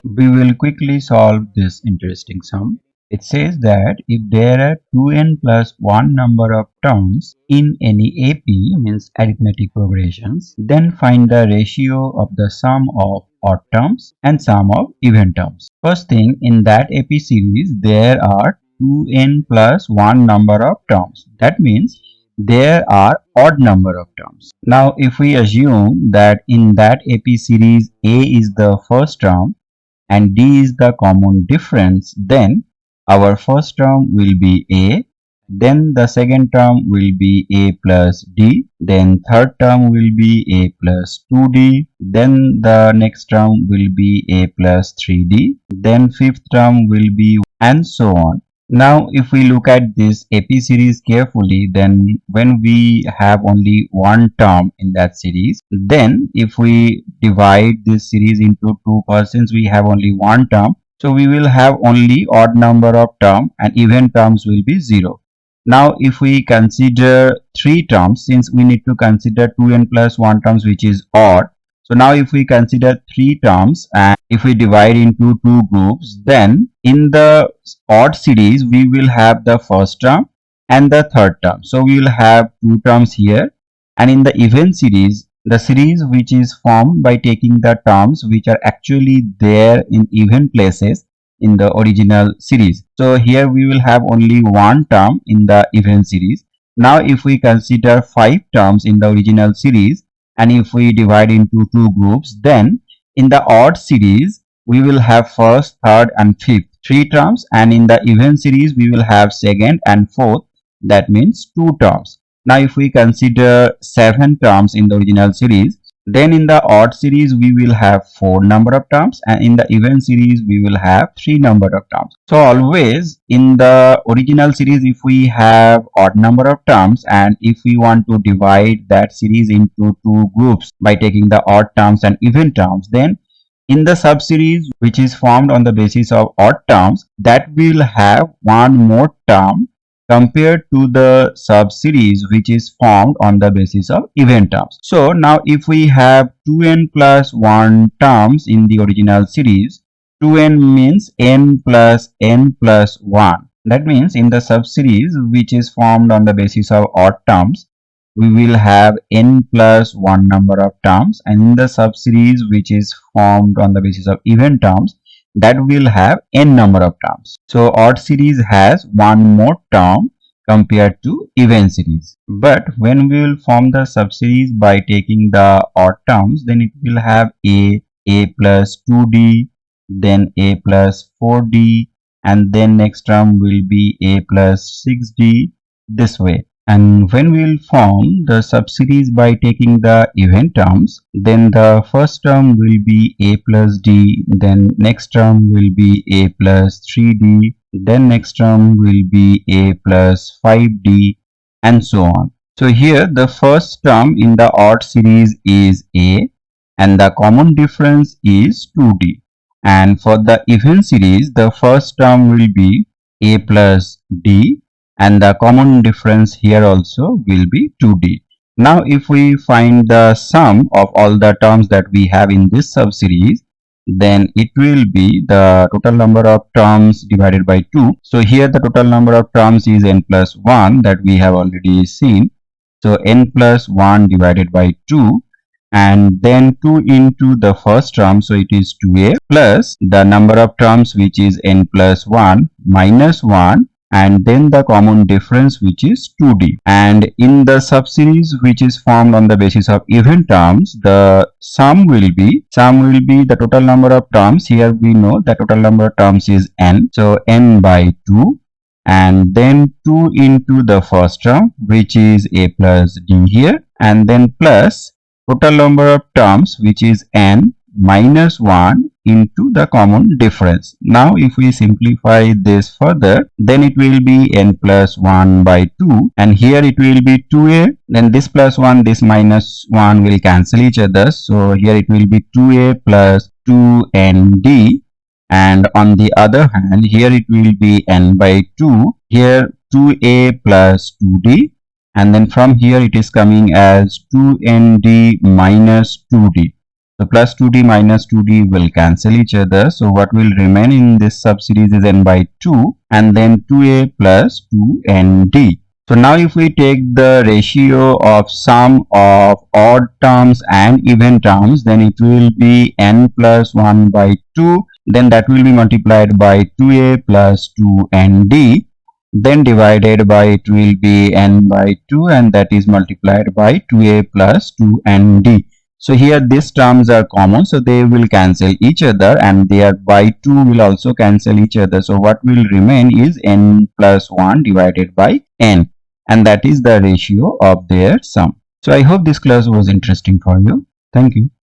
We will quickly solve this interesting sum. It says that if there are 2n plus 1 number of terms in any AP, means arithmetic progressions, then find the ratio of the sum of odd terms and sum of even terms. First thing, in that AP series there are 2n plus 1 number of terms. That means there are odd number of terms. Now if we assume that in that AP series A is the first term and D is the common difference, then our first term will be A, then the second term will be A plus D, then third term will be A plus 2D, then the next term will be A plus 3D, then fifth term will be, and so on. Now if we look at this AP series carefully, then when we have only one term in that series, then if we divide this series into two since we have only one term, so we will have only odd number of term and even terms will be 0. Now if we consider three terms, since we need to consider 2n plus 1 terms which is odd, so now if we consider three terms and if we divide into two groups, then in the odd series we will have the first term and the third term. So we will have two terms here, and in the even series, the series which is formed by taking the terms which are actually there in even places in the original series. So here we will have only one term in the even series. Now if we consider five terms in the original series, and if we divide into two groups, then in the odd series we will have first, third and fifth, three terms, and in the even series we will have second and fourth, that means two terms. Now if we consider seven terms in the original series, then in the odd series we will have four number of terms, and in the even series we will have three number of terms. So always in the original series, if we have odd number of terms and if we want to divide that series into two groups by taking the odd terms and even terms, then in the sub-series which is formed on the basis of odd terms, that will have one more term compared to the sub-series which is formed on the basis of even terms. So now if we have 2n plus 1 terms in the original series, 2n means n plus 1. That means in the sub-series which is formed on the basis of odd terms, we will have n plus 1 number of terms, and in the sub-series which is formed on the basis of even terms, that will have n number of terms. So odd series has one more term compared to even series. But when we will form the subseries by taking the odd terms, then it will have a plus 2d, then a plus 4d, and then next term will be a plus 6d, this way. And when we will form the subseries by taking the even terms, then the first term will be a plus d, then next term will be a plus 3d, then next term will be a plus 5d, and so on. So here the first term in the odd series is a, and the common difference is 2d. And for the even series, the first term will be a plus d, and the common difference here also will be 2d. Now if we find the sum of all the terms that we have in this subseries, then it will be the total number of terms divided by 2. So here the total number of terms is n plus 1 that we have already seen. So n plus 1 divided by 2, and then 2 into the first term, so it is 2a, plus the number of terms which is n plus 1 minus 1, and then the common difference which is 2d. And in the subseries which is formed on the basis of even terms, the sum will be the total number of terms. Here we know the total number of terms is n, so n by 2, and then 2 into the first term which is a plus d here, and then plus total number of terms which is n minus 1 into the common difference. Now if we simplify this further, then it will be n plus 1 by 2, and here it will be 2a, then this plus 1, this minus 1 will cancel each other, so here it will be 2a plus 2nd, and on the other hand here it will be n by 2, here 2a plus 2d, and then from here it is coming as 2nd minus 2d. So plus 2d minus 2d will cancel each other. So what will remain in this subseries is n by 2 and then 2a plus 2nd. So now if we take the ratio of sum of odd terms and even terms, then it will be n plus 1 by 2. Then that will be multiplied by 2a plus 2nd. Then divided by it will be n by 2 and that is multiplied by 2a plus 2nd. So here these terms are common, so they will cancel each other and their by 2 will also cancel each other. So what will remain is n plus 1 divided by n, and that is the ratio of their sum. So I hope this class was interesting for you. Thank you.